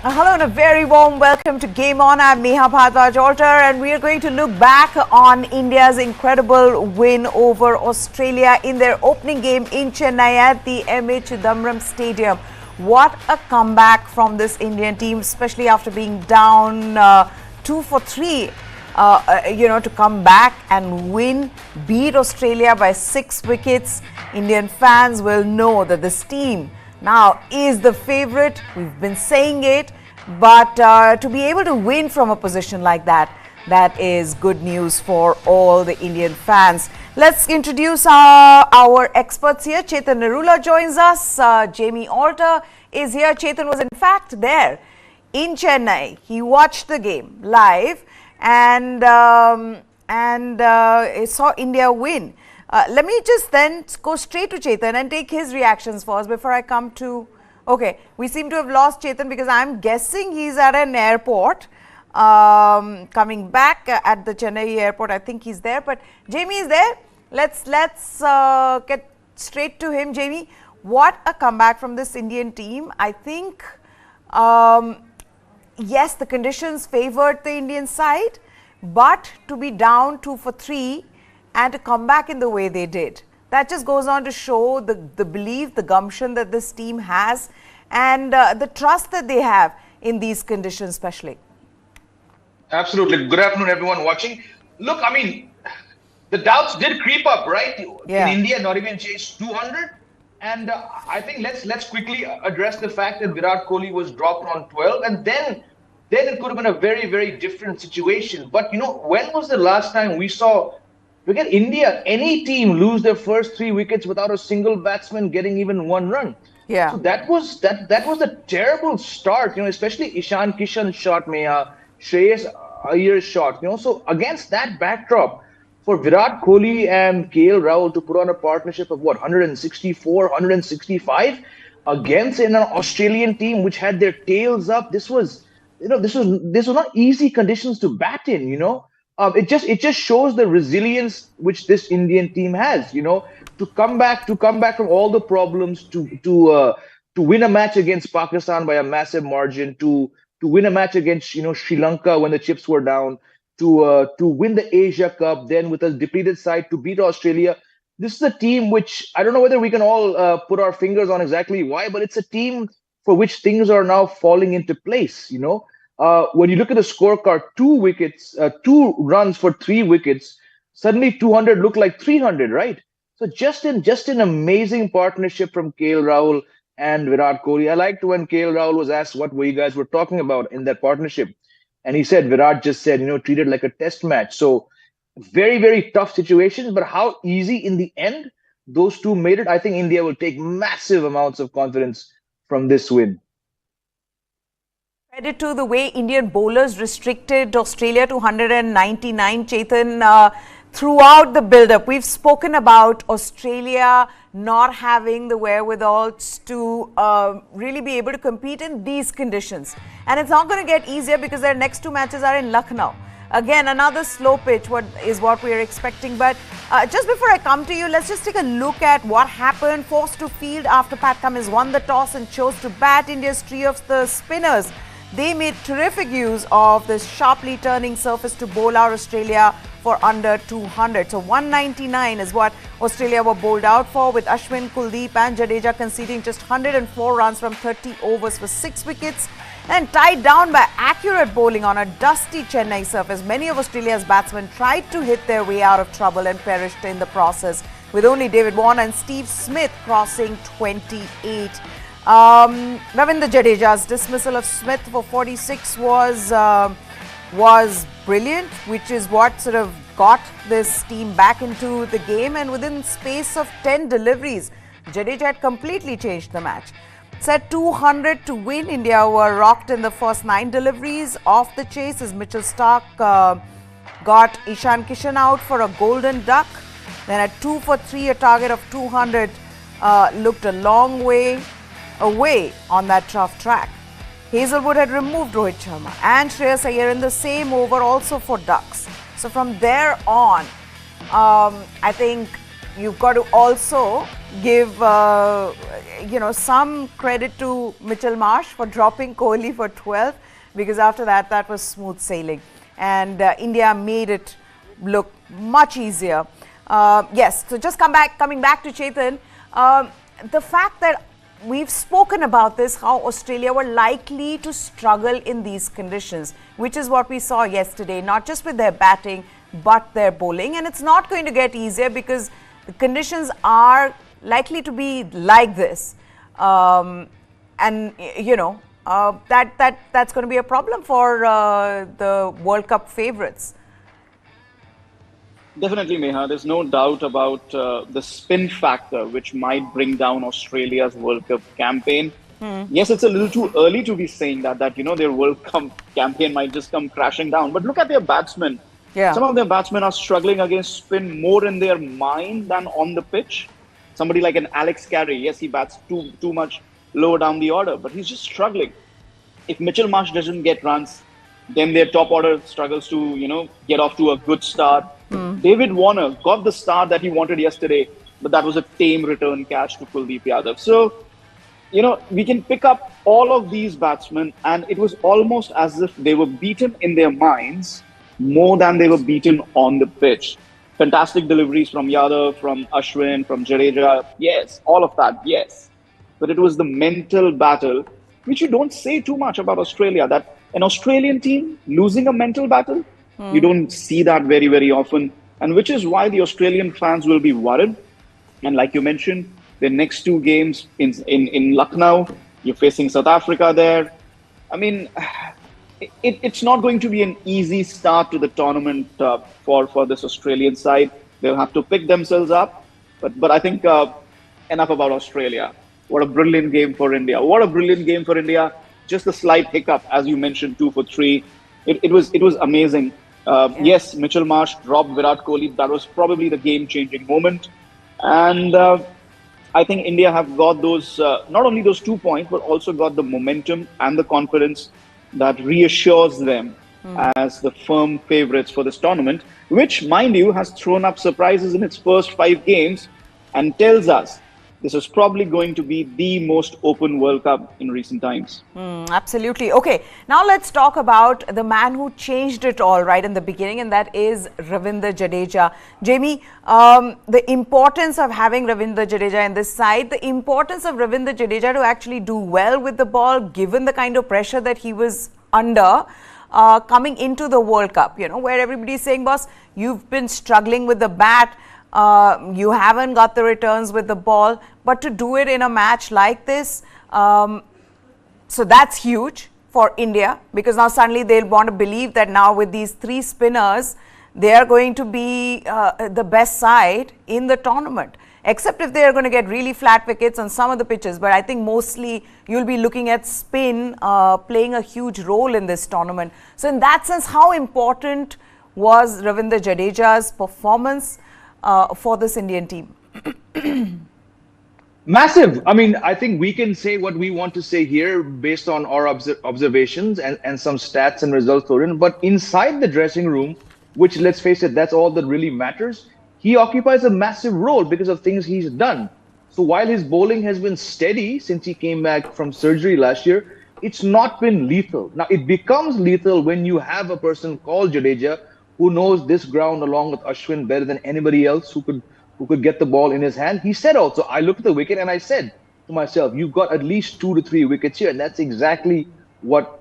Hello and a very warm welcome to Game On. I'm Neha Bhardwaj-Alter and we are going to look back on India's incredible win over Australia in their opening game in Chennai at the M.A. Chidambaram Stadium. What a comeback from this Indian team, especially after being down 2 for 3. To come back and win, beat Australia by 6 wickets. Indian fans will know that this team now is the favourite. We've been saying it, but to be able to win from a position like that, that is good news for all the Indian fans. Let's introduce our experts here. Chetan Narula joins us. Jamie Alter is here. Chetan was in fact there in Chennai. He watched the game live and saw India win. Let me just then go straight to Chetan and take his reactions first before I come to... Okay, we seem to have lost Chetan because I'm guessing he's at an airport. Coming back at the Chennai airport, I think he's there. But Jamie is there. Let's get straight to him. Jamie, what a comeback from this Indian team. I think, yes, the conditions favoured the Indian side, but to be down 2 for 3 and to come back in the way they did, that just goes on to show the belief, the gumption that this team has and the trust that they have in these conditions especially. Absolutely. Good afternoon, everyone watching. Look, I mean, the doubts did creep up, right? Yeah. In India, not even chased 200. And I think let's quickly address the fact that Virat Kohli was dropped on 12, and then it could have been a very, very different situation. But, when was the last time we saw... Look at India, any team lose their first 3 wickets without a single batsman getting even 1 run. Yeah. So that was a terrible start, especially Ishan Kishan's shot, Shreyas Iyer's shot, So against that backdrop, for Virat Kohli and KL Rahul to put on a partnership of 164, 165 against an Australian team which had their tails up, this was not easy conditions to bat in, It just shows the resilience which this Indian team has, to come back from all the problems, to win a match against Pakistan by a massive margin, to win a match against Sri Lanka when the chips were down, to win the Asia Cup, then with a depleted side to beat Australia. This is a team which I don't know whether we can all put our fingers on exactly why, but it's a team for which things are now falling into place. When you look at the scorecard, 2 runs for 3 wickets, suddenly 200 look like 300, right? So just an amazing partnership from KL Rahul and Virat Kohli. I liked when KL Rahul was asked what you guys were talking about in that partnership. And he said, Virat just said, treated like a test match. So very, very tough situations, but how easy in the end those two made it. I think India will take massive amounts of confidence from this win. Credit to the way Indian bowlers restricted Australia to 199, Chetan, throughout the build-up. We've spoken about Australia not having the wherewithal to really be able to compete in these conditions. And it's not going to get easier because their next 2 matches are in Lucknow. Again, another slow pitch is what we are expecting. But just before I come to you, let's just take a look at what happened. Forced to field after Pat Cummins won the toss and chose to bat. India's trio of the spinners, they made terrific use of this sharply turning surface to bowl out Australia for under 200. So 199 is what Australia were bowled out for, with Ashwin, Kuldeep and Jadeja conceding just 104 runs from 30 overs for 6 wickets. And tied down by accurate bowling on a dusty Chennai surface, many of Australia's batsmen tried to hit their way out of trouble and perished in the process, with only David Warner and Steve Smith crossing 28. Ravindra Jadeja's dismissal of Smith for 46 was brilliant, which is what sort of got this team back into the game. And within space of 10 deliveries, Jadeja had completely changed the match. Set 200 to win. India were rocked in the first 9 deliveries. Off the chase as Mitchell Starc got Ishan Kishan out for a golden duck. Then at 2 for 3, a target of 200 looked a long way away on that tough track. Hazelwood had removed Rohit Sharma and Shreyas Iyer in the same over also for ducks. So from there on, I think you've got to also give some credit to Mitchell Marsh for dropping Kohli for 12, because after that was smooth sailing, and India made it look much easier. Yes, so just coming back to Chetan, the fact that we've spoken about this, how Australia were likely to struggle in these conditions, which is what we saw yesterday, not just with their batting, but their bowling. And it's not going to get easier because the conditions are likely to be like this. That's going to be a problem for the World Cup favourites. Definitely, Meha. There's no doubt about the spin factor, which might bring down Australia's World Cup campaign. Yes, it's a little too early to be saying that their World Cup campaign might just come crashing down. But look at their batsmen. Yeah. Some of their batsmen are struggling against spin more in their mind than on the pitch. Somebody like an Alex Carey, yes, he bats too much lower down the order, but he's just struggling. If Mitchell Marsh doesn't get runs, then their top order struggles to, get off to a good start. David Warner got the start that he wanted yesterday, but that was a tame return catch to Kuldeep Yadav. So, we can pick up all of these batsmen, and it was almost as if they were beaten in their minds more than they were beaten on the pitch. Fantastic deliveries from Yadav, from Ashwin, from Jadeja. Yes, all of that, yes. But it was the mental battle, which you don't say too much about Australia, that an Australian team losing a mental battle, you don't see that very, very often. And which is why the Australian fans will be worried. And like you mentioned, the next two games in Lucknow, you're facing South Africa there. I mean, it's not going to be an easy start to the tournament for this Australian side. They'll have to pick themselves up. But I think enough about Australia. What a brilliant game for India. What a brilliant game for India. Just a slight hiccup, as you mentioned, 2 for 3. It was amazing. Yes, Mitchell Marsh dropped Virat Kohli. That was probably the game-changing moment. And I think India have got those, not only those 2 points, but also got the momentum and the confidence that reassures them as the firm favourites for this tournament, which, mind you, has thrown up surprises in its first 5 games and tells us this is probably going to be the most open World Cup in recent times. Absolutely. Okay, now let's talk about the man who changed it all right in the beginning, and that is Ravindra Jadeja. Jamie, the importance of having Ravindra Jadeja in this side, the importance of Ravindra Jadeja to actually do well with the ball, given the kind of pressure that he was under coming into the World Cup, where everybody's saying, boss, you've been struggling with the bat. You haven't got the returns with the ball, but to do it in a match like this, so that's huge for India, because now suddenly they'll want to believe that now with these 3 spinners, they are going to be the best side in the tournament, except if they are going to get really flat wickets on some of the pitches. But I think mostly you'll be looking at spin playing a huge role in this tournament. So in that sense, how important was Ravindra Jadeja's performance for this Indian team? Massive. I mean, I think we can say what we want to say here based on our observations and some stats and results thrown in. But inside the dressing room, which, let's face it, that's all that really matters, he occupies a massive role because of things he's done. So while his bowling has been steady since he came back from surgery last year, it's not been lethal. Now, it becomes lethal when you have a person called Jadeja who knows this ground along with Ashwin better than anybody else, who could get the ball in his hand. He said also, I looked at the wicket and I said to myself, you've got at least 2 to 3 wickets here. And that's exactly what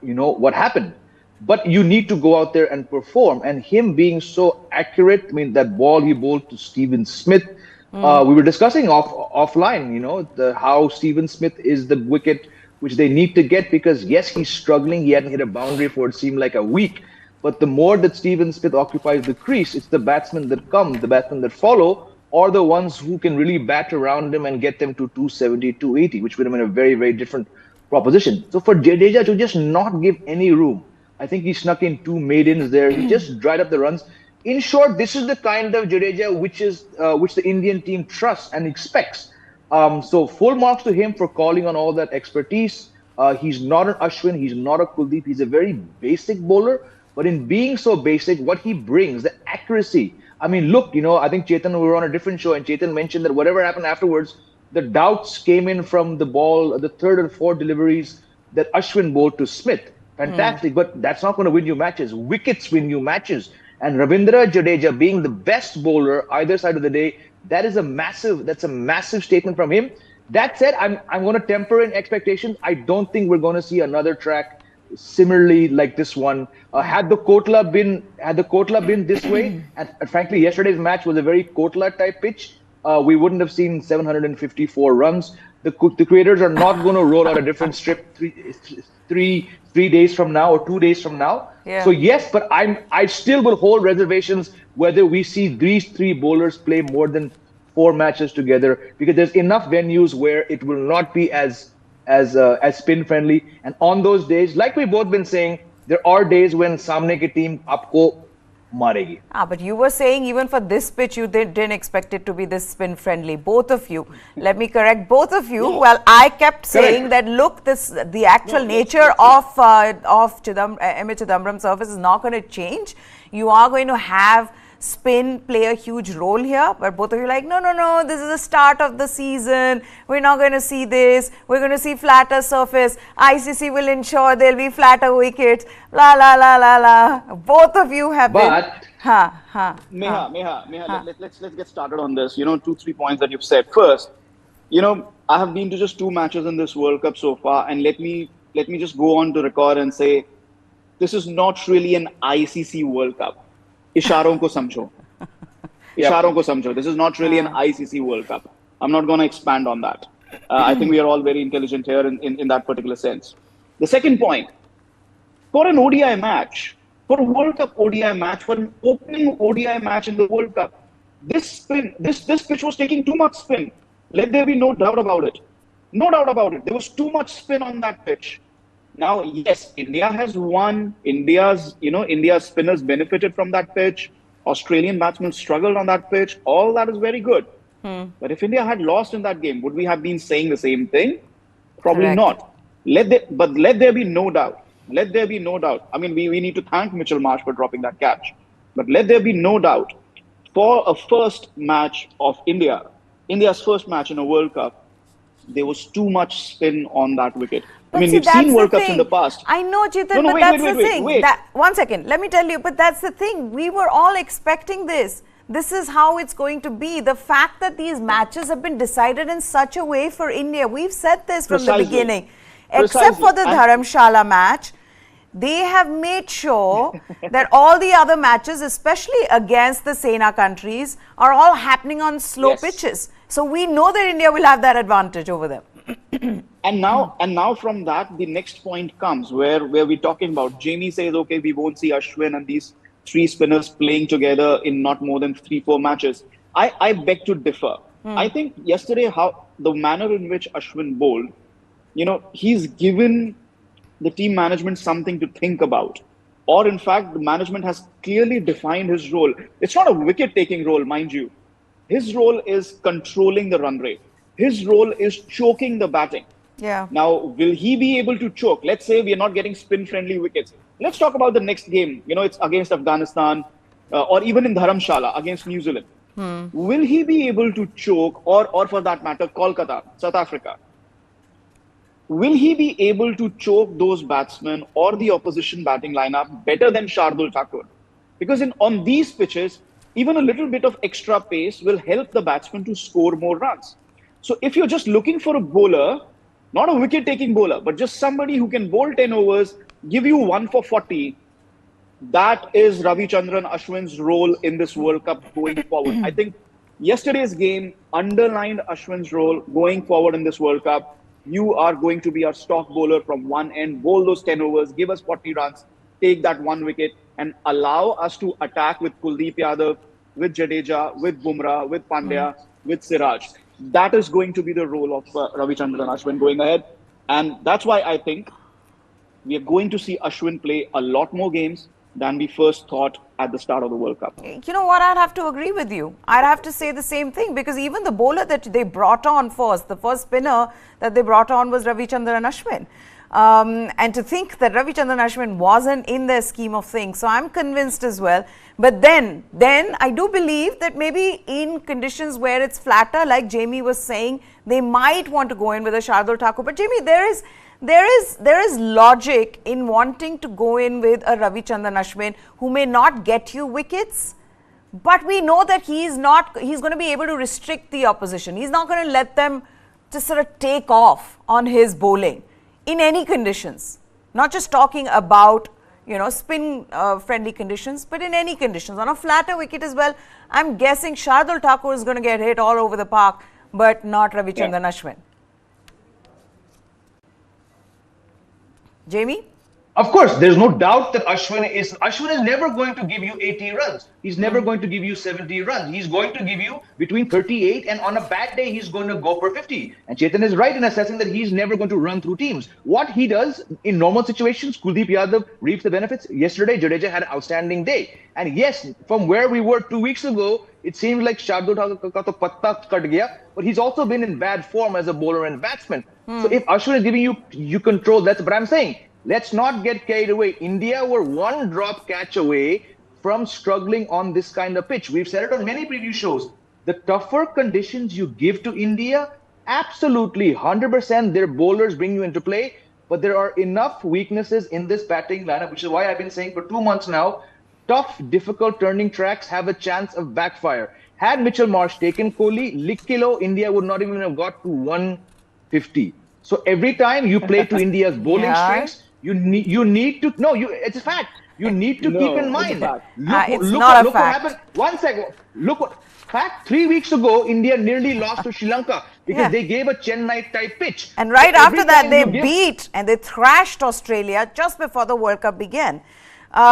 happened. But you need to go out there and perform. And him being so accurate, I mean, that ball he bowled to Stephen Smith, we were discussing offline, how Stephen Smith is the wicket which they need to get, because yes, he's struggling. He hadn't hit a boundary for it seemed like a week. But the more that Stephen Smith occupies the crease, it's the batsmen that come, the batsmen that follow, or the ones who can really bat around him and get them to 270, 280, which would have been a very, very different proposition. So for Jadeja to just not give any room, I think he snuck in 2 maidens there. He just dried up the runs. In short, this is the kind of Jadeja which the Indian team trusts and expects. So full marks to him for calling on all that expertise. He's not an Ashwin. He's not a Kuldeep. He's a very basic bowler. But in being so basic, what he brings, the accuracy, I mean, look, I think Chetan, we were on a different show, and Chetan mentioned that whatever happened afterwards, the doubts came in from the ball, the third and fourth deliveries that Ashwin bowled to Smith. Fantastic, but that's not going to win you matches. Wickets win you matches. And Ravindra Jadeja being the best bowler either side of the day, that's a massive statement from him. That said, I'm going to temper in expectations. I don't think we're going to see another track similarly like this one. Had the Kotla been this way, and frankly, yesterday's match was a very Kotla type pitch, we wouldn't have seen 754 runs. The creators are not going to roll out a different strip three days from now or 2 days from now. Yeah. So yes, but I still will hold reservations whether we see these three bowlers play more than 4 matches together, because there's enough venues where it will not be as spin friendly. And on those days, like we've both been saying, there are days when सामने की team आपको मारेगी. But you were saying even for this pitch, you didn't expect it to be this spin friendly. Both of you. Let me correct both of you. No. Well, I kept saying that, look, the actual nature of M.A. Chidambaram surface is not going to change. You are going to have spin play a huge role here, but both of you are like, no, this is the start of the season, we're not going to see this, we're going to see flatter surface, ICC will ensure there'll be flatter wickets, la la la la la. Both of you have Meha, let's get started on this. 2-3 points that you've said. First, I have been to just 2 matches in this World Cup so far, and let me just go on to record and say, this is not really an ICC World Cup. इशारों को समझो. This is not really an ICC World Cup. I'm not going to expand on that. I think we are all very intelligent here in that particular sense. The second point, for an ODI match, for a World Cup ODI match, for an opening ODI match in the World Cup, this pitch was taking too much spin. Let there be no doubt about it. No doubt about it. There was too much spin on that pitch. Now, yes, India has won. India's spinners benefited from that pitch. Australian batsmen struggled on that pitch. All that is very good. But if India had lost in that game, would we have been saying the same thing? Probably Correct. not. But let there be no doubt. Let there be no doubt. I mean, we need to thank Mitchell Marsh for dropping that catch. But let there be no doubt. For a first match of India's first match in a World Cup, there was too much spin on that wicket. But we've seen World Cups in the past. I know, Chetan, but that's the thing. One second, let me tell you, but that's the thing. We were all expecting this. This is how it's going to be. The fact that these matches have been decided in such a way for India, we've said this from the beginning. Except for the Dharamshala match, they have made sure that all the other matches, especially against the Sena countries, are all happening on slow pitches. So we know that India will have that advantage over them. And now from that, the next point comes where we're talking about. Jamie says, okay, we won't see Ashwin and these 3 spinners playing together in not more than 3-4 matches. I beg to differ. I think yesterday, how the manner in which Ashwin bowled, he's given the team management something to think about. Or in fact, the management has clearly defined his role. It's not a wicket-taking role, mind you. His role is controlling the run rate. His role is choking the batting. Yeah. Now, will he be able to choke? Let's say we are not getting spin-friendly wickets. Let's talk about the next game. It's against Afghanistan or even in Dharamshala against New Zealand. Will he be able to choke, or for that matter, Kolkata, South Africa? Will he be able to choke those batsmen or the opposition batting lineup better than Shardul Thakur? Because on these pitches, even a little bit of extra pace will help the batsman to score more runs. So if you're just looking for a bowler, not a wicket-taking bowler, but just somebody who can bowl 10 overs, give you 1 for 40, that is Ravichandran Ashwin's role in this World Cup going forward. I think yesterday's game underlined Ashwin's role going forward in this World Cup. You are going to be our stock bowler from one end, bowl those 10 overs, give us 40 runs, take that 1 wicket, and allow us to attack with Kuldeep Yadav, with Jadeja, with Bumrah, with Pandya, with Siraj. That is going to be the role of Ravichandran Ashwin going ahead. And that's why I think we are going to see Ashwin play a lot more games than we first thought at the start of the World Cup. You know what? I'd have to agree with you. I'd have to say the same thing, because even the bowler that they brought on first, the first spinner that they brought on was Ravichandran Ashwin. And to think that Ravichandran Ashwin wasn't in their scheme of things. So I'm convinced as well. But then I do believe that maybe in conditions where it's flatter, like Jamie was saying, they might want to go in with a Shardul Thakur. But Jamie, there is logic in wanting to go in with a Ravichandran Ashwin who may not get you wickets. But we know that he's going to be able to restrict the opposition. He's not going to let them just sort of take off on his bowling in any conditions. Not just talking about, spin friendly conditions, but in any conditions. On a flatter wicket as well, I'm guessing Shardul Thakur is going to get hit all over the park, but not Ravichandran Ashwin. Jamie? Of course, there's no doubt that Ashwin is never going to give you 80 runs. He's never going to give you 70 runs. He's going to give you between 38, and on a bad day, he's going to go for 50. And Chetan is right in assessing that he's never going to run through teams. What he does in normal situations, Kuldeep Yadav reaps the benefits. Yesterday, Jadeja had an outstanding day. And yes, from where we were 2 weeks ago, it seemed like Shardul Thakur ka to patta kat gaya, but he's also been in bad form as a bowler and batsman. So if Ashwin is giving you control, that's what I'm saying. Let's not get carried away. India were one drop catch away from struggling on this kind of pitch. We've said it on many previous shows. The tougher conditions you give to India, absolutely 100% their bowlers bring you into play. But there are enough weaknesses in this batting lineup, which is why I've been saying for 2 months now, tough, difficult turning tracks have a chance of backfire. Had Mitchell Marsh taken Kohli, lick kilo, India would not even have got to 150. So every time you play to India's bowling strengths, you need to it's a fact. You need to keep in mind. Look what happened. 1 second. Look what fact. 3 weeks ago, India nearly lost to Sri Lanka because they gave a Chennai type pitch. And right after that, they beat and they thrashed Australia just before the World Cup began.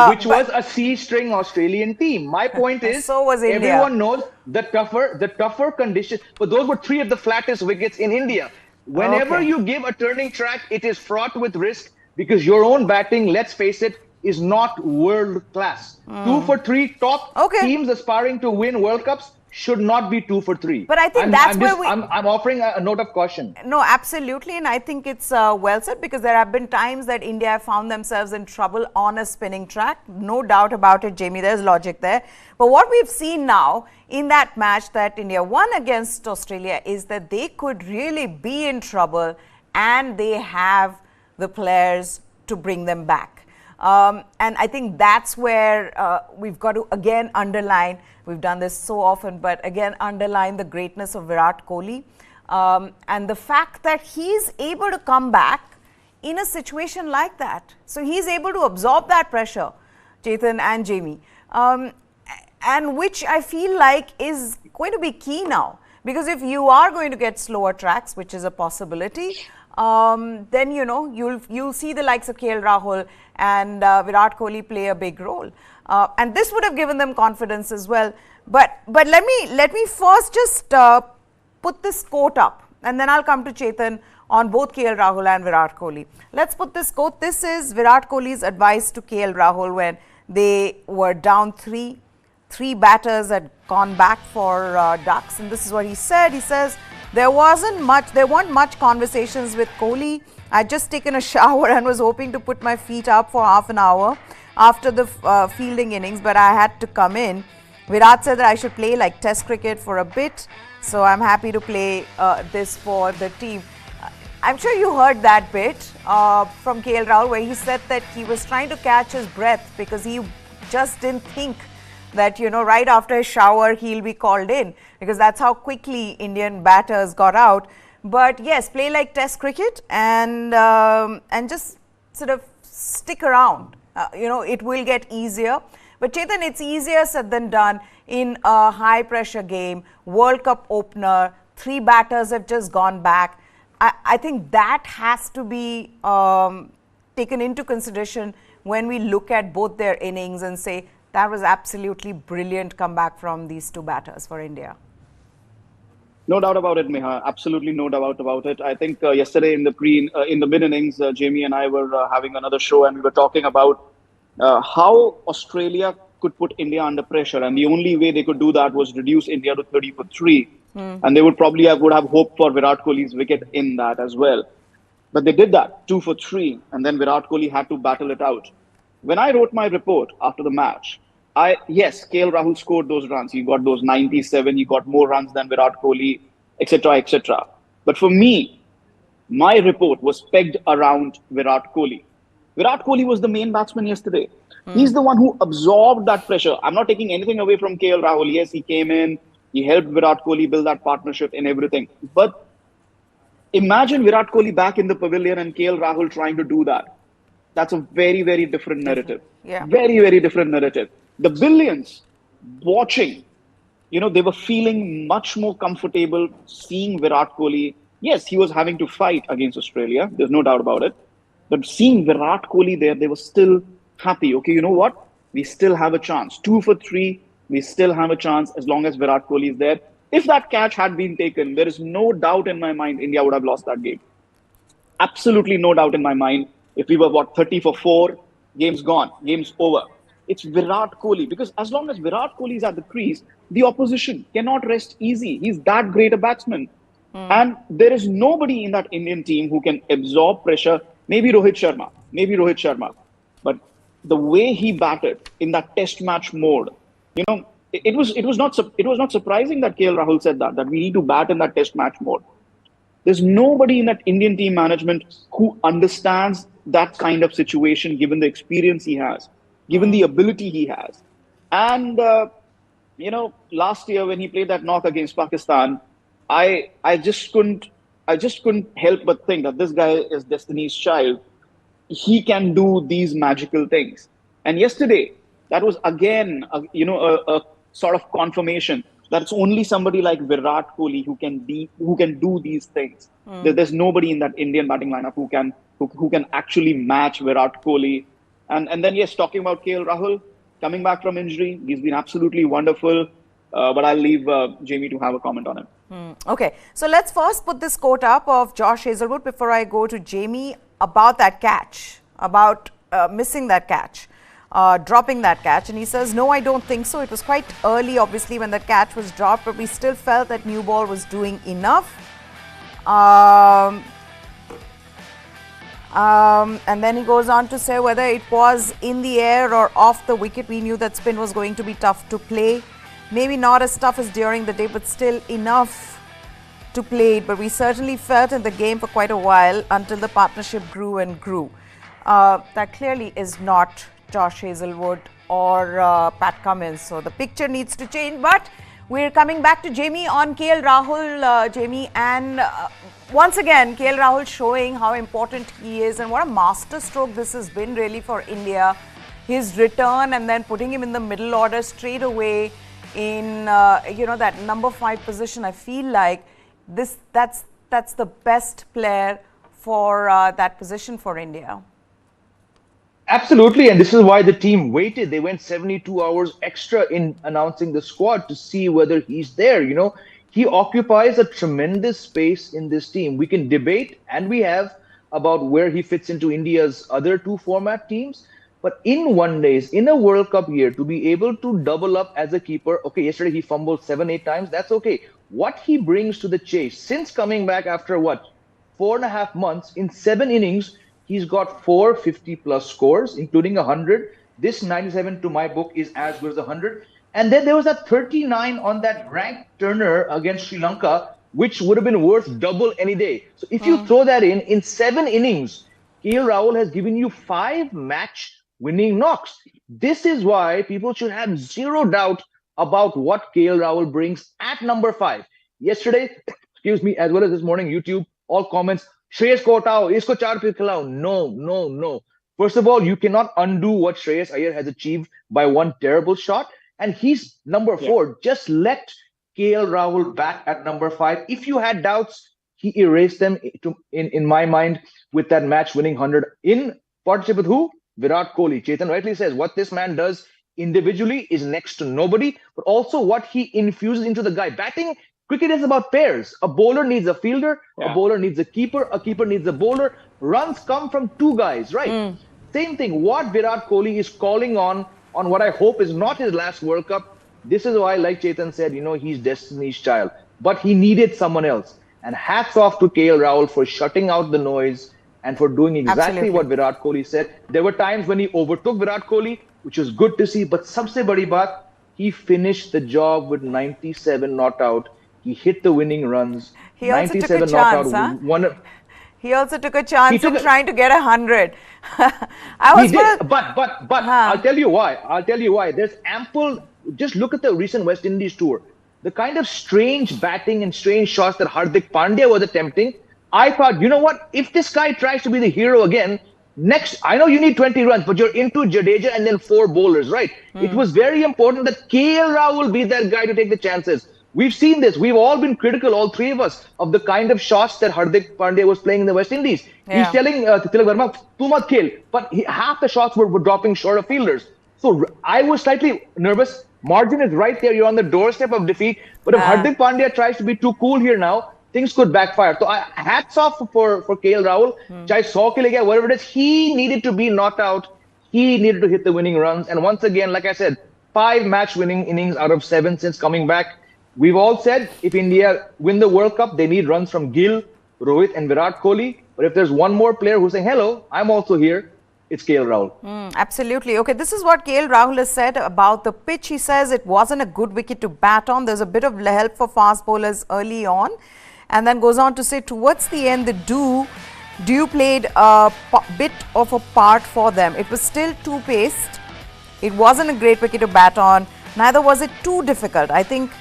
Which was a C-string Australian team. My point is, so was India. Everyone knows the tougher conditions. But those were 3 of the flattest wickets in India. Whenever you give a turning track, it is fraught with risk. Because your own batting, let's face it, is not world class. 2 for 3 top teams aspiring to win World Cups should not be 2 for 3. But I think I'm offering a note of caution. No, absolutely. And I think it's well said, because there have been times that India have found themselves in trouble on a spinning track. No doubt about it, Jamie. There's logic there. But what we've seen now in that match that India won against Australia is that they could really be in trouble, and they have the players to bring them back. And I think that's where we've got to again underline, we've done this so often, but again underline the greatness of Virat Kohli and the fact that he's able to come back in a situation like that. So he's able to absorb that pressure, Chetan and Jamie, and which I feel like is going to be key now. Because if you are going to get slower tracks, which is a possibility, then you'll see the likes of KL Rahul and Virat Kohli play a big role, and this would have given them confidence as well. But let me first just put this quote up, and then I'll come to Chetan on both KL Rahul and Virat Kohli. Let's put this quote. This is Virat Kohli's advice to KL Rahul when they were down 3. 3 batters had gone back for ducks, and this is what he said. He says, there weren't much conversations with Kohli. I'd just taken a shower and was hoping to put my feet up for half an hour after the fielding innings, but I had to come in. Virat said that I should play like test cricket for a bit, so I'm happy to play this for the team. I'm sure you heard that bit from KL Rahul, where he said that he was trying to catch his breath because he just didn't think that, right after a shower, he'll be called in, because that's how quickly Indian batters got out. But yes, play like test cricket and just sort of stick around. It will get easier. But Chetan, it's easier said than done in a high pressure game, World Cup opener, 3 batters have just gone back. I think that has to be taken into consideration when we look at both their innings and say, that was absolutely brilliant comeback from these 2 batters for India. No doubt about it, Meha. Absolutely no doubt about it. I think yesterday in the mid innings, Jamie and I were having another show, and we were talking about how Australia could put India under pressure, and the only way they could do that was reduce India to 30 for 3, and they would probably would have hoped for Virat Kohli's wicket in that as well. But they did that, 2 for 3, and then Virat Kohli had to battle it out. When I wrote my report after the match, yes, KL Rahul scored those runs. He got those 97. He got more runs than Virat Kohli, etc., etc. But for me, my report was pegged around Virat Kohli. Virat Kohli was the main batsman yesterday. He's the one who absorbed that pressure. I'm not taking anything away from KL Rahul. Yes, he came in, he helped Virat Kohli build that partnership and everything. But imagine Virat Kohli back in the pavilion and KL Rahul trying to do that. That's a very, very different narrative. Yeah. Very, very different narrative. The billions watching, they were feeling much more comfortable seeing Virat Kohli. Yes, he was having to fight against Australia. There's no doubt about it. But seeing Virat Kohli there, they were still happy. Okay, you know what? We still have a chance. 2 for 3, we still have a chance as long as Virat Kohli is there. If that catch had been taken, there is no doubt in my mind India would have lost that game. Absolutely no doubt in my mind. If we were, 30 for 4, game's gone, game's over. It's Virat Kohli, because as long as Virat Kohli is at the crease, the opposition cannot rest easy. He's that great a batsman. And there is nobody in that Indian team who can absorb pressure. Maybe Rohit Sharma. But the way he batted in that test match mode, it was not surprising that KL Rahul said that we need to bat in that test match mode. There's nobody in that Indian team management who understands that kind of situation, given the experience he has, given the ability he has. And, last year when he played that knock against Pakistan, I just couldn't help but think that this guy is Destiny's child. He can do these magical things. And yesterday, that was again, a sort of confirmation that it's only somebody like Virat Kohli who can do these things. There's nobody in that Indian batting lineup who can actually match Virat Kohli. And then, yes, talking about KL Rahul, coming back from injury, he's been absolutely wonderful. But I'll leave Jamie to have a comment on him. Okay, so let's first put this quote up of Josh Hazlewood before I go to Jamie about that catch, about missing that catch, dropping that catch. And he says, no, I don't think so. It was quite early, obviously, when the catch was dropped, but we still felt that new ball was doing enough. And then he goes on to say whether it was in the air or off the wicket, we knew that spin was going to be tough to play. Maybe not as tough as during the day, but still enough to play it. But we certainly felt in the game for quite a while until the partnership grew and grew. That clearly is not Josh Hazlewood or Pat Cummins. So the picture needs to change. But we're coming back to Jamie on KL Rahul, Jamie. And once again, KL Rahul showing how important he is and what a master stroke this has been really for India. His return and then putting him in the middle order straight away in that number 5 position. I feel like that's the best player for that position for India. Absolutely, and this is why the team waited. They went 72 hours extra in announcing the squad to see whether he's there. He occupies a tremendous space in this team. We can debate, and we have, about where he fits into India's other 2 format teams. But in one days, in a World Cup year, to be able to double up as a keeper, okay, yesterday he fumbled 7-8 times, that's okay. What he brings to the chase, since coming back after 4.5 months, in 7 innings, he's got 4 50-plus scores, including 100. This 97 to my book is as good as 100. And then there was a 39 on that Rank Turner against Sri Lanka, which would have been worth double any day. So if you throw that in 7 innings, KL Rahul has given you 5 match-winning knocks. This is why people should have zero doubt about what KL Rahul brings at number 5. Yesterday, as well as this morning, YouTube, all comments, Shreyas ko hatao, isko 4 pe khilao. No. First of all, you cannot undo what Shreyas Iyer has achieved by one terrible shot. And he's number 4. Just let KL Rahul back at number 5. If you had doubts, he erased them in my mind with that match-winning 100 in partnership with who? Virat Kohli. Chetan rightly says what this man does individually is next to nobody, but also what he infuses into the guy. Batting, cricket is about pairs. A bowler needs a fielder, a bowler needs a keeper needs a bowler. Runs come from 2 guys, right? Same thing. What Virat Kohli is calling on what I hope is not his last World Cup. This is why, like Chetan said, he's Destiny's child. But he needed someone else. And hats off to KL Rahul for shutting out the noise and for doing exactly Absolutely. what Virat Kohli said. There were times when he overtook Virat Kohli, which was good to see, but sabse badi baat, he finished the job with 97 not out. He hit the winning runs. He also took a 97 not out. chance, huh? One, He also took a he chance took in a, trying to get 100. I he was did, but Huh. I'll tell you why. I'll tell you why. There's ample. Just look at the recent West Indies tour. The kind of strange batting and strange shots that Hardik Pandya was attempting. I thought, you know what? If this guy tries to be the hero again, next, I know you need 20 runs, but you're into Jadeja and then 4 bowlers, right? It was very important that KL Rahul be that guy to take the chances. We've seen this. We've all been critical, all three of us, of the kind of shots that Hardik Pandya was playing in the West Indies. Yeah. He's telling Tilak Verma, "Tu mat khel," but half the shots were dropping short of fielders. So I was slightly nervous. Margin is right there. You're on the doorstep of defeat. But if Hardik Pandya tries to be too cool here now, things could backfire. So hats off for KL Rahul. Chahe 100 ke liye, whatever it is, he needed to be knocked out. He needed to hit the winning runs. And once again, like I said, 5 match-winning innings out of 7 since coming back. We've all said if India win the World Cup, they need runs from Gill, Rohit, and Virat Kohli. But if there's one more player who's saying, hello, I'm also here, it's KL Rahul. Absolutely. Okay, this is what KL Rahul has said about the pitch. He says it wasn't a good wicket to bat on. There's a bit of help for fast bowlers early on. And then goes on to say towards the end, the Dew played a bit of a part for them. It was still too paced. It wasn't a great wicket to bat on. Neither was it too difficult. I think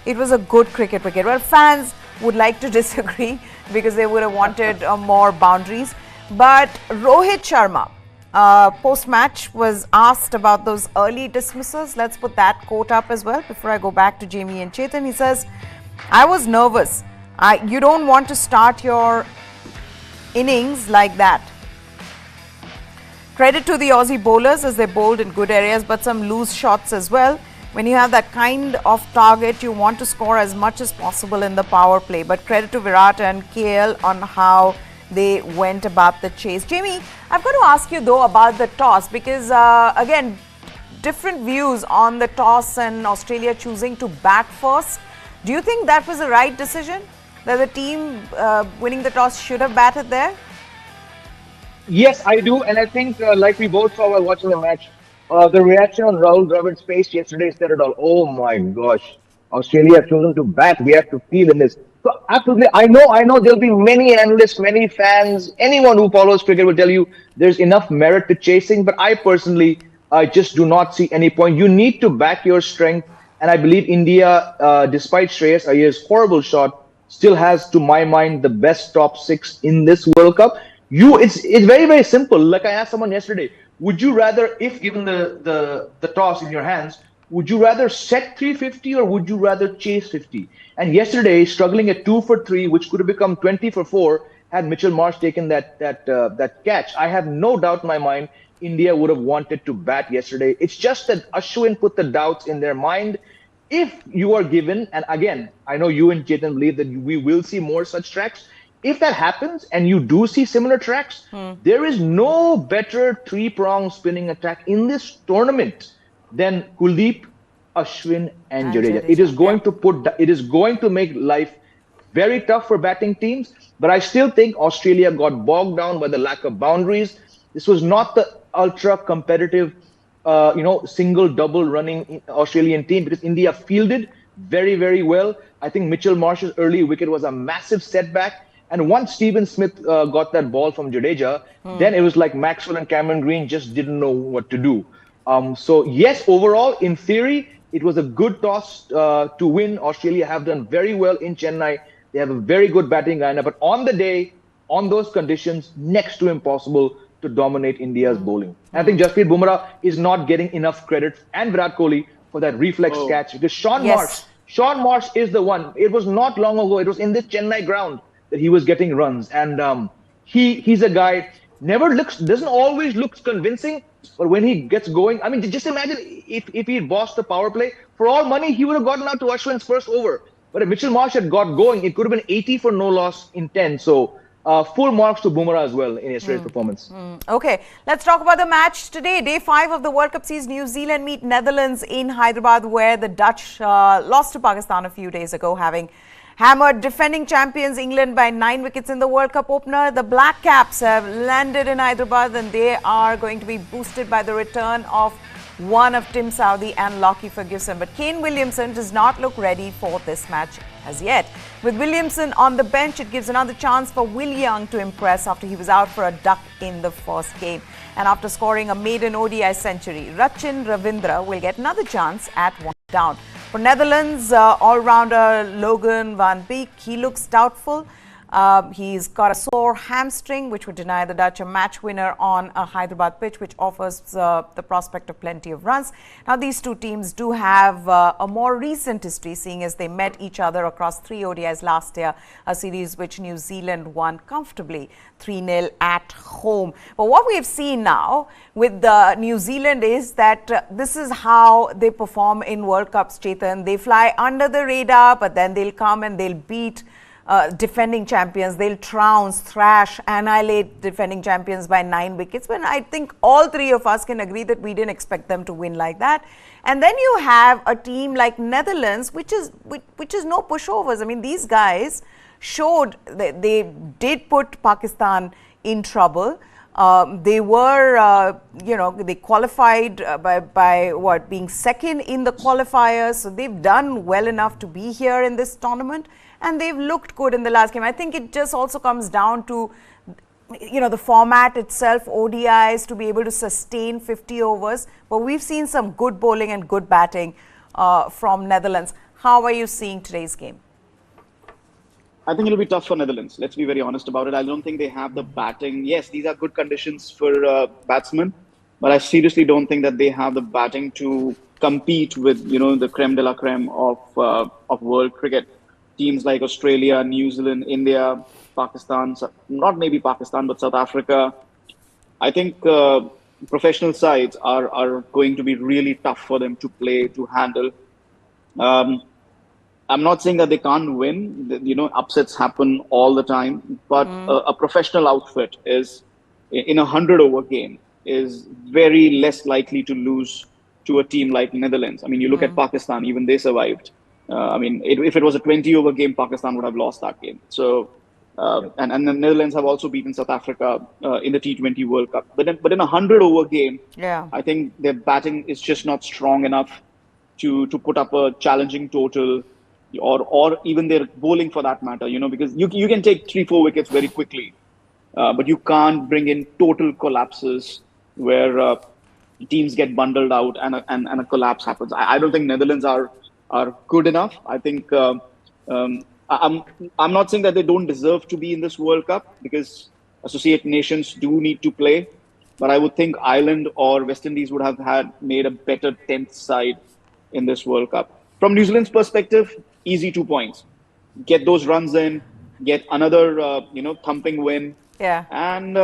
it was a good cricket wicket. Well, fans would like to disagree because they would have wanted more boundaries. But Rohit Sharma, post-match, was asked about those early dismissals. Let's put that quote up as well before I go back to Jamie and Chetan. He says, I was nervous. You don't want to start your innings like that. Credit to the Aussie bowlers as they bowled in good areas, but some loose shots as well. When you have that kind of target, you want to score as much as possible in the power play. But credit to Virat and KL on how they went about the chase. Jamie, I've got to ask you though about the toss because again, different views on the toss and Australia choosing to bat first. Do you think that was the right decision? That the team winning the toss should have batted there? Yes, I do. And I think, like we both saw while watching the match, the reaction on Rahul Dravid's face yesterday said it all. Oh my gosh, Australia have chosen to bat. We have to feel in this. So absolutely, I know there'll be many analysts, many fans, anyone who follows cricket will tell you there's enough merit to chasing. But I personally, I just do not see any point. You need to back your strength. And I believe India, despite Shreyas Iyengar's horrible shot, still has, to my mind, the best top 6 in this World Cup. It's very, very simple. Like I asked someone yesterday, would you rather, if given the toss in your hands, would you rather set 350 or would you rather chase 50? And yesterday, struggling at 2 for 3, which could have become 20 for 4, had Mitchell Marsh taken that catch. I have no doubt in my mind India would have wanted to bat yesterday. It's just that Ashwin put the doubts in their mind. If you are given, and again, I know you and Chetan believe that we will see more such tracks. If that happens and you do see similar tracks, there is no better 3-prong spinning attack in this tournament than Kuldeep, Ashwin, and Jadeja. It is going to make life very tough for batting teams. But I still think Australia got bogged down by the lack of boundaries. This was not the ultra competitive, single double running Australian team because India fielded very, very well. I think Mitchell Marsh's early wicket was a massive setback. And once Stephen Smith got that ball from Jadeja, then it was like Maxwell and Cameron Green just didn't know what to do. So yes, overall, in theory, it was a good toss to win. Australia have done very well in Chennai. They have a very good batting lineup. But on the day, on those conditions, next to impossible to dominate India's bowling. I think Jasprit Bumrah is not getting enough credit, and Virat Kohli, for that reflex catch. Because Sean Marsh is the one. It was not long ago. It was in this Chennai ground that he was getting runs. And he's a guy, doesn't always look convincing, but when he gets going, I mean, just imagine if he bossed the power play, for all money, he would have gotten out to Ashwin's first over. But if Mitchell Marsh had got going, it could have been 80 for no loss in 10. So full marks to Bumrah as well in yesterday's performance. Okay, let's talk about the match today. Day 5 of the World Cup sees New Zealand meet Netherlands in Hyderabad, where the Dutch lost to Pakistan a few days ago, having hammered defending champions England by 9 wickets in the World Cup opener. The Black Caps have landed in Hyderabad and they are going to be boosted by the return of one of Tim Southee and Lockie Ferguson. But Kane Williamson does not look ready for this match as yet. With Williamson on the bench, it gives another chance for Will Young to impress after he was out for a duck in the first game. And after scoring a maiden ODI century, Rachin Ravindra will get another chance at one down. For Netherlands, all-rounder Logan van Beek, he looks doubtful. He's got a sore hamstring, which would deny the Dutch a match winner on a Hyderabad pitch, which offers the prospect of plenty of runs. Now, these two teams do have a more recent history, seeing as they met each other across 3 ODIs last year, a series which New Zealand won comfortably 3-0 at home. But what we have seen now with New Zealand is that this is how they perform in World Cups, Chetan. They fly under the radar, but then they'll come and they'll beat defending champions. They'll trounce, thrash, annihilate defending champions by 9 wickets. But I think all three of us can agree that we didn't expect them to win like that. And then you have a team like Netherlands, which is no pushovers. I mean, these guys showed that they did put Pakistan in trouble. They were, they qualified by what, being second in the qualifiers. So they've done well enough to be here in this tournament. And they've looked good in the last game. I think it just also comes down to, the format itself, ODIs, to be able to sustain 50 overs. But we've seen some good bowling and good batting from Netherlands. How are you seeing today's game? I think it'll be tough for Netherlands. Let's be very honest about it. I don't think they have the batting. Yes, these are good conditions for batsmen, but I seriously don't think that they have the batting to compete with, the creme de la creme of world cricket. Teams like Australia, New Zealand, India, Pakistan, not maybe Pakistan, but South Africa. I think professional sides are going to be really tough for them to play, to handle. I'm not saying that they can't win. Upsets happen all the time. But a professional outfit is, in a 100-over game, is very less likely to lose to a team like Netherlands. I mean, you look at Pakistan, even they survived. If it was a 20-over game, Pakistan would have lost that game. So, and the Netherlands have also beaten South Africa in the T20 World Cup. But in a 100-over game, I think their batting is just not strong enough to put up a challenging total, or even their bowling for that matter. Because you can take 3-4 wickets very quickly, but you can't bring in total collapses where teams get bundled out and a collapse happens. I don't think Netherlands are good enough. I think I'm not saying that they don't deserve to be in this World Cup, because associate nations do need to play. But I would think Ireland or West Indies would have made a better 10th side in this World Cup. From New Zealand's perspective, easy 2 points. Get those runs in, get another thumping win. And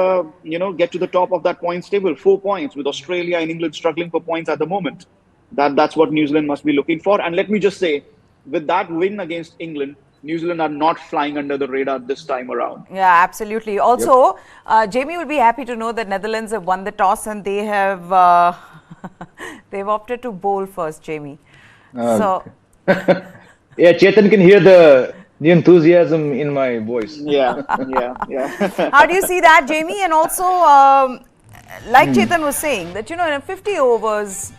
get to the top of that points table. 4 points, with Australia and England struggling for points at the moment. That's what New Zealand must be looking for. And let me just say, with that win against England, New Zealand are not flying under the radar this time around. Yeah, absolutely. Also, Jamie will be happy to know that Netherlands have won the toss and they have they've opted to bowl first, Jamie. So yeah, Chetan can hear the enthusiasm in my voice. Yeah. How do you see that, Jamie? And also, like Chetan was saying, that in a 50 overs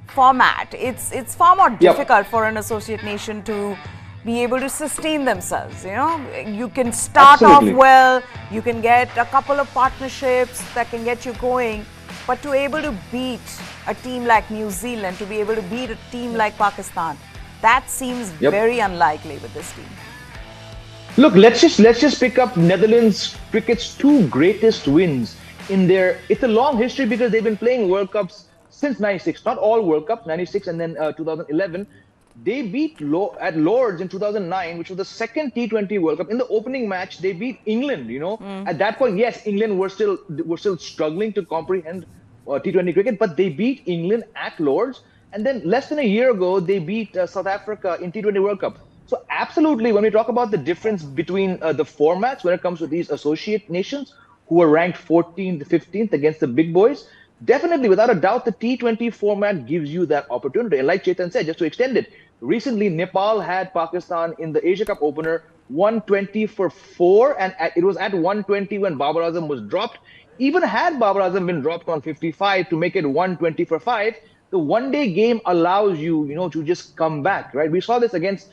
format, it's far more difficult for an associate nation to be able to sustain themselves. You can start off well, you can get a couple of partnerships that can get you going, but to be able to beat a team like New Zealand, to be able to beat a team like Pakistan, that seems very unlikely with this team. Look, let's just pick up Netherlands cricket's 2 greatest wins in their. It's a long history because they've been playing World Cups since '96, not all World Cup, '96 and then 2011. They beat at Lords in 2009, which was the second T20 World Cup. In the opening match, they beat England. At that point, yes, England were still struggling to comprehend T20 cricket, but they beat England at Lords. And then less than a year ago, they beat South Africa in T20 World Cup. So absolutely, when we talk about the difference between the formats when it comes to these associate nations who are ranked 14th, 15th against the big boys, definitely, without a doubt, the T20 format gives you that opportunity. And like Chetan said, just to extend it, Recently, Nepal had Pakistan in the Asia Cup opener 120 for 4, and it was at 120 when Babar Azam was dropped. Even had Babar Azam been dropped on 55 to make it 120 for 5, the one-day game allows you, to just come back, right? We saw this against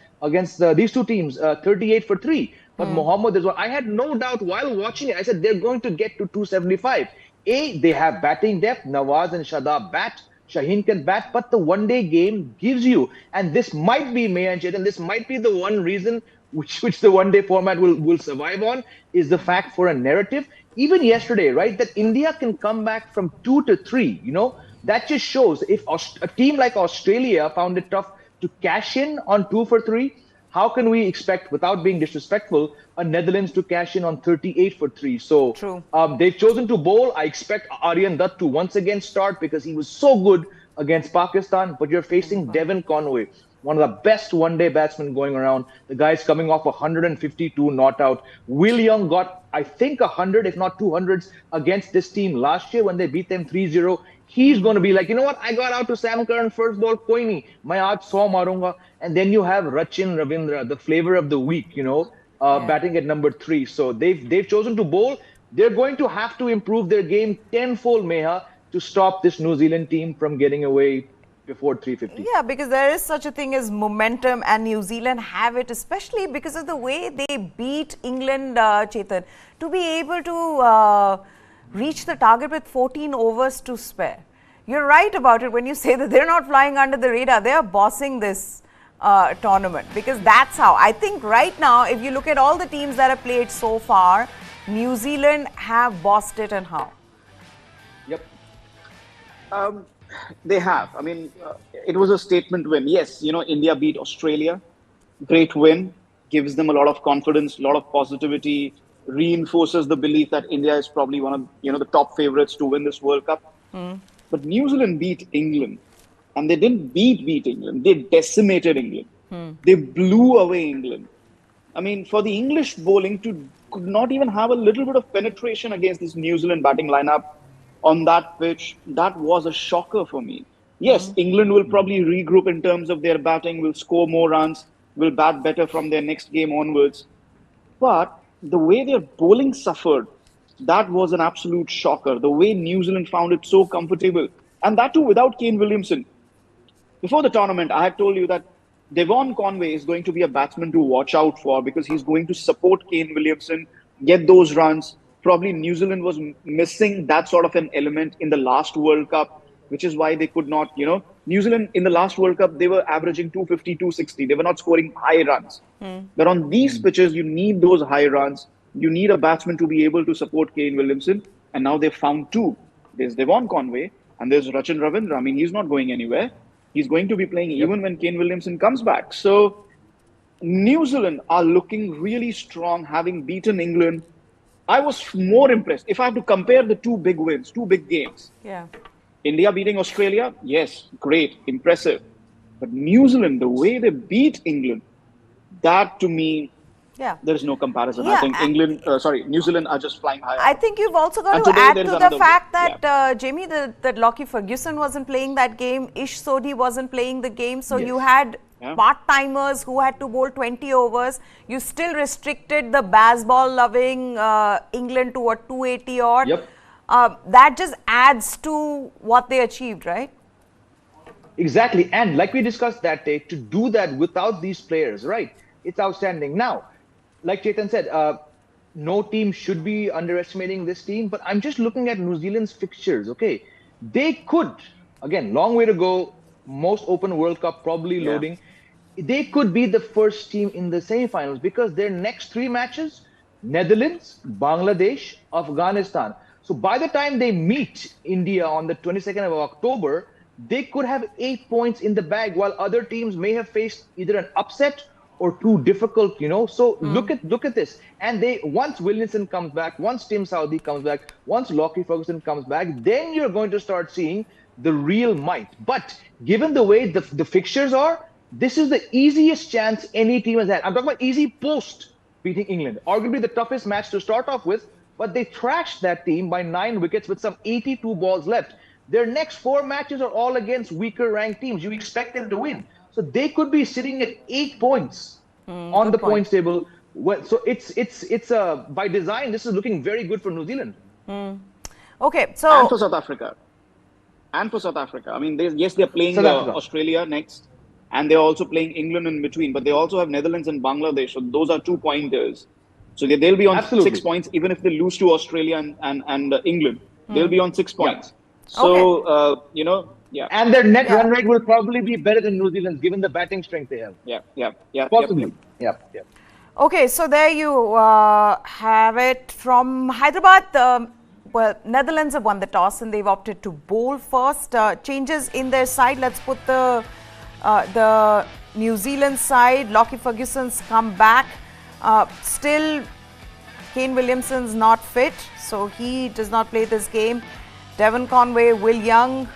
these two teams, 38 for 3. But Mohammad is what I had no doubt while watching it. I said they're going to get to 275. They have batting depth. Nawaz and Shadab bat. Shaheen can bat, but the one-day game gives you, and this might be, May and Chetan, this might be the one reason which the one-day format will survive on, is the fact for a narrative. Even yesterday, right, that India can come back from 2 to 3, that just shows if a team like Australia found it tough to cash in on 2 for 3, how can we expect, without being disrespectful, a Netherlands to cash in on 38 for 3? So True. They've chosen to bowl. I expect Aryan Dutt to once again start because he was so good against Pakistan. But you're facing Devon Conway, one of the best one-day batsmen going around. The guy's coming off 152 not out. Will Young got, I think, 100, if not 200s against this team last year when they beat them 3-0. He's going to be like, you know what? I got out to Sam Curran first ball, koi nahi. Main aaj 100 marunga. And then you have Rachin Ravindra, the flavor of the week, batting at number 3. So they've chosen to bowl. They're going to have to improve their game tenfold, Meha, to stop this New Zealand team from getting away before 350. Yeah, because there is such a thing as momentum, and New Zealand have it, especially because of the way they beat England, Chetan, to be able to reach the target with 14 overs to spare. You're right about it when you say that they're not flying under the radar. They are bossing this tournament, because that's how. I think right now, if you look at all the teams that have played so far, New Zealand have bossed it, and how? Yep. They have. I mean, it was a statement win. Yes, India beat Australia. Great win. Gives them a lot of confidence, a lot of positivity, reinforces the belief that India is probably one of, the top favorites to win this World Cup. But New Zealand beat England. And they didn't beat England. They decimated England. They blew away England. I mean, for the English bowling to could not even have a little bit of penetration against this New Zealand batting lineup on that pitch, that was a shocker for me. Yes, England will probably regroup in terms of their batting, will score more runs, will bat better from their next game onwards. But the way their bowling suffered, that was an absolute shocker. The way New Zealand found it so comfortable. And that too without Kane Williamson. Before the tournament, I had told you that Devon Conway is going to be a batsman to watch out for, because he's going to support Kane Williamson, get those runs. Probably New Zealand was missing that sort of an element in the last World Cup, which is why they could not, New Zealand in the last World Cup, they were averaging 250, 260. They were not scoring high runs. But on these pitches, you need those high runs. You need a batsman to be able to support Kane Williamson. And now they've found two. There's Devon Conway and there's Rachin Ravindra. I mean, he's not going anywhere. He's going to be playing even when Kane Williamson comes back. So New Zealand are looking really strong, having beaten England. I was more impressed. If I have to compare the two big wins, two big games. Yeah. India beating Australia, yes, great, impressive. But New Zealand, the way they beat England, that to me, there is no comparison. I think New Zealand are just flying higher. I think you've also got to add to the fact that, Jamie, that Lockie Ferguson wasn't playing that game. Ish Sodhi wasn't playing the game. So you had part-timers who had to bowl 20 overs. You still restricted the baseball-loving England to a 280 odd. That just adds to what they achieved, right? Exactly. And like we discussed that day, to do that without these players, right? It's outstanding. Now, like Chetan said, no team should be underestimating this team, but I'm just looking at New Zealand's fixtures, okay? They could, again, long way to go, most open World Cup, probably loading. They could be the first team in the semifinals because their next 3 matches, Netherlands, Bangladesh, Afghanistan. So by the time they meet India on the 22nd of October, they could have 8 points in the bag, while other teams may have faced either an upset or too difficult, So look at this. And once Williamson comes back, once Tim Southee comes back, once Lockie Ferguson comes back, then you're going to start seeing the real might. But given the way the fixtures are, this is the easiest chance any team has had. I'm talking about easy post beating England. Arguably the toughest match to start off with, but they thrashed that team by 9 wickets with some 82 balls left. Their next 4 matches are all against weaker ranked teams. You expect them to win. So they could be sitting at 8 points on good the point. points table. Well, so it's by design. This is looking very good for New Zealand. Okay, And so for South Africa. And for South Africa. I mean, yes, they're playing South Africa. Australia next, and they're also playing England in between, but they also have Netherlands and Bangladesh. So those are 2 pointers. So they'll be on 6 Absolutely. points, even if they lose to Australia and England. They'll be on 6 Yeah. points. So, yeah. And their net Yeah. run rate will probably be better than New Zealand's, given the batting strength they have. Yeah. Possibly. Yeah. okay, so there you have it from Hyderabad. Well, Netherlands have won the toss and they've opted to bowl first. Changes in their side. Let's put the New Zealand side. Lockie Ferguson's come back. Still, Kane Williamson's not fit, so he does not play this game. Devon Conway, Will Young.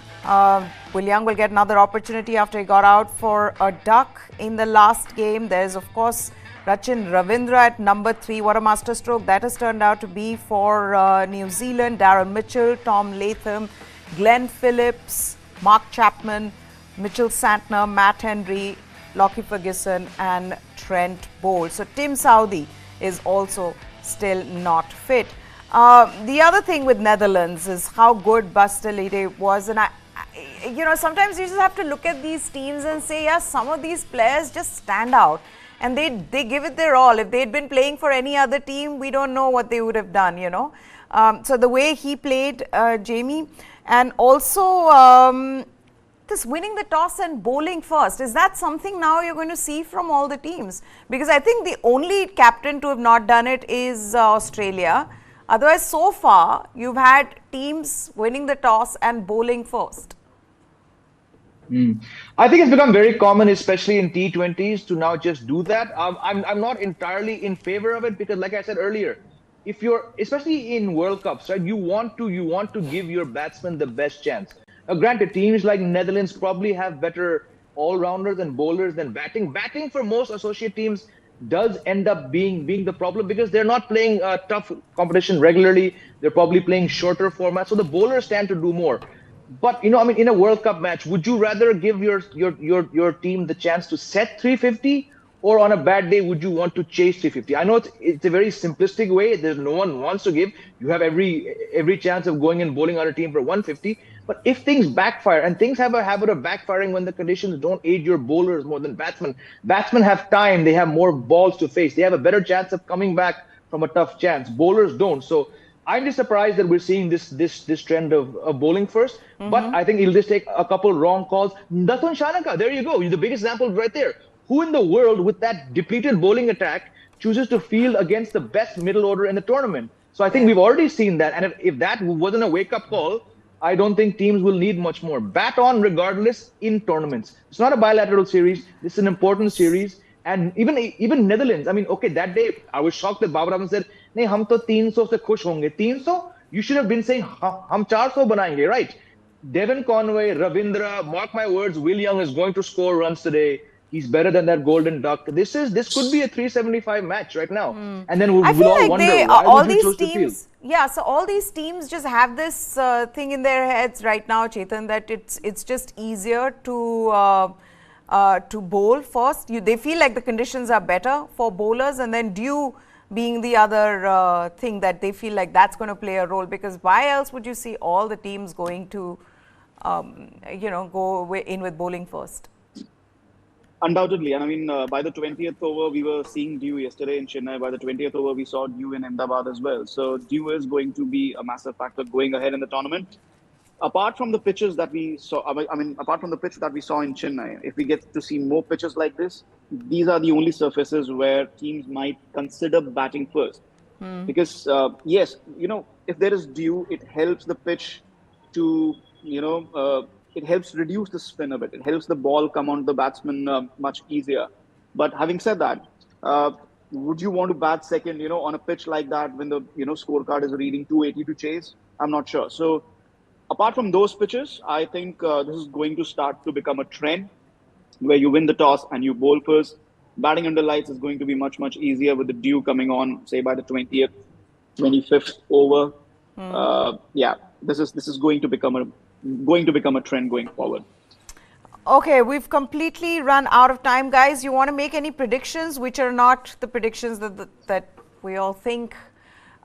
Will Young will get another opportunity after he got out for a duck in the last game. There's, of course, Rachin Ravindra at number 3. What a masterstroke that has turned out to be for New Zealand. Darren Mitchell, Tom Latham, Glenn Phillips, Mark Chapman, Mitchell Santner, Matt Henry, Lockie Ferguson and Trent Bolt. So Tim Southee is also still not fit. The other thing with Netherlands is how good Bastelide was, and sometimes you just have to look at these teams and say, yeah, some of these players just stand out and they give it their all. If they'd been playing for any other team, we don't know what they would have done, So the way he played, Jamie, and also this winning the toss and bowling first, is that something now you're going to see from all the teams? Because I think the only captain to have not done it is Australia. Otherwise, so far, you've had teams winning the toss and bowling first. I think it's become very common, especially in T20s, to now just do that. I'm not entirely in favor of it because, like I said earlier, if you're, especially in World Cups, right, you want to give your batsmen the best chance. Now, granted, teams like Netherlands probably have better all-rounders and bowlers than batting. Batting for most associate teams does end up being the problem because they're not playing tough competition regularly. They're probably playing shorter formats, so the bowlers tend to do more. But in a World Cup match, would you rather give your team the chance to set 350, or on a bad day would you want to chase 350? I know it's a very simplistic way. There's no one wants to give. You have every chance of going and bowling on a team for 150. But if things backfire, and things have a habit of backfiring when the conditions don't aid your bowlers more than batsmen. Batsmen have time. They have more balls to face. They have a better chance of coming back from a tough chance. Bowlers don't. So I'm just surprised that we're seeing this trend of bowling first. But I think it'll just take a couple wrong calls. Datun Shanaka, there you go. You're the biggest example right there. Who in the world with that depleted bowling attack chooses to field against the best middle order in the tournament? So I think we've already seen that. And if that wasn't a wake-up call, I don't think teams will need much more. Bat on regardless in tournaments. It's not a bilateral series. This is an important series. And even Netherlands, I mean, okay, that day I was shocked that Babar Azam said, "Nahi, hum to 300 se khush honge." 300? You should have been saying, "Hum 400 banayenge," right? Devon Conway, Ravindra, mark my words, Will Young is going to score runs today. He's better than that golden duck. This could be a 375 match right now. And then we'll all wonder, why would you choose to field? Yeah, so all these teams just have this thing in their heads right now, Chetan, that it's just easier to bowl first. They feel like the conditions are better for bowlers, and then dew being the other thing that they feel like that's going to play a role, because why else would you see all the teams going to go in with bowling first? Undoubtedly, and I mean, by the 20th over, we were seeing dew yesterday in Chennai. By the 20th over, we saw dew in Ahmedabad as well. So dew is going to be a massive factor going ahead in the tournament. Apart from the pitches that we saw, apart from the pitch that we saw in Chennai, if we get to see more pitches like this, these are the only surfaces where teams might consider batting first. Because, yes, if there is dew, it helps the pitch to, it helps reduce the spin a bit. It helps the ball come on the batsman much easier. But having said that, would you want to bat second, on a pitch like that when the, scorecard is reading 280 to chase? I'm not sure. So apart from those pitches, I think this is going to start to become a trend where you win the toss and you bowl first. Batting under lights is going to be much, much easier with the dew coming on, say by the 20th, 25th over. Yeah, this is going to become a trend going forward. Okay, we've completely run out of time, guys. You want to make any predictions which are not the predictions that we all think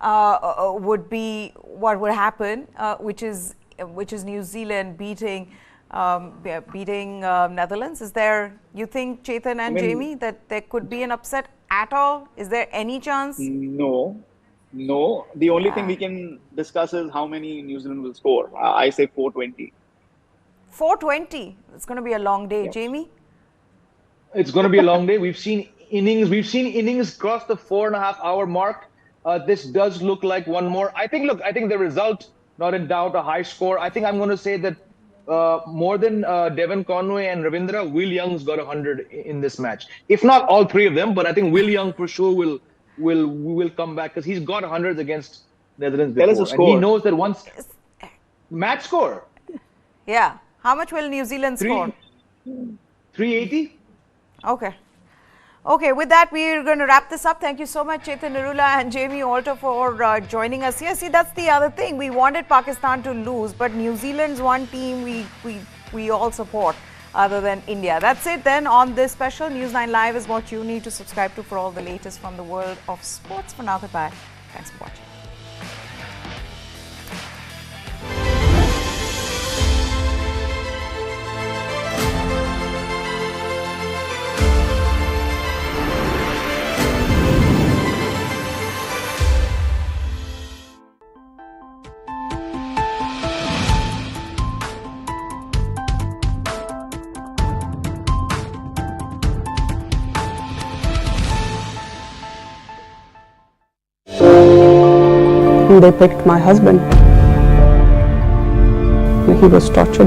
would be what would happen, which is New Zealand beating Netherlands? Is there, you think, Chetan and Jamie, that there could be an upset at all? Is there any chance? No. The only thing we can discuss is how many New Zealand will score. I say 420. 420. It's going to be a long day. Yes. Jamie? It's going to be a long day. We've seen innings cross the 4.5-hour mark. This does look like one more. I think the result, not in doubt, a high score. I think I'm going to say that more than Devon Conway and Ravindra, Will Young's got 100 in this match. If not all three of them, but I think Will Young for sure will come back because he's got 100s against Netherlands before. Tell us a score. And he knows that once match score. Yeah. How much will New Zealand score? 380. Okay. Okay, with that, we're going to wrap this up. Thank you so much, Chetan Nirula and Jamie Alter, for joining us here. See, that's the other thing. We wanted Pakistan to lose, but New Zealand's one team we all support other than India. That's it then on this special. News 9 Live is what you need to subscribe to for all the latest from the world of sports. For now, goodbye. Thanks for watching. They picked my husband. He was tortured.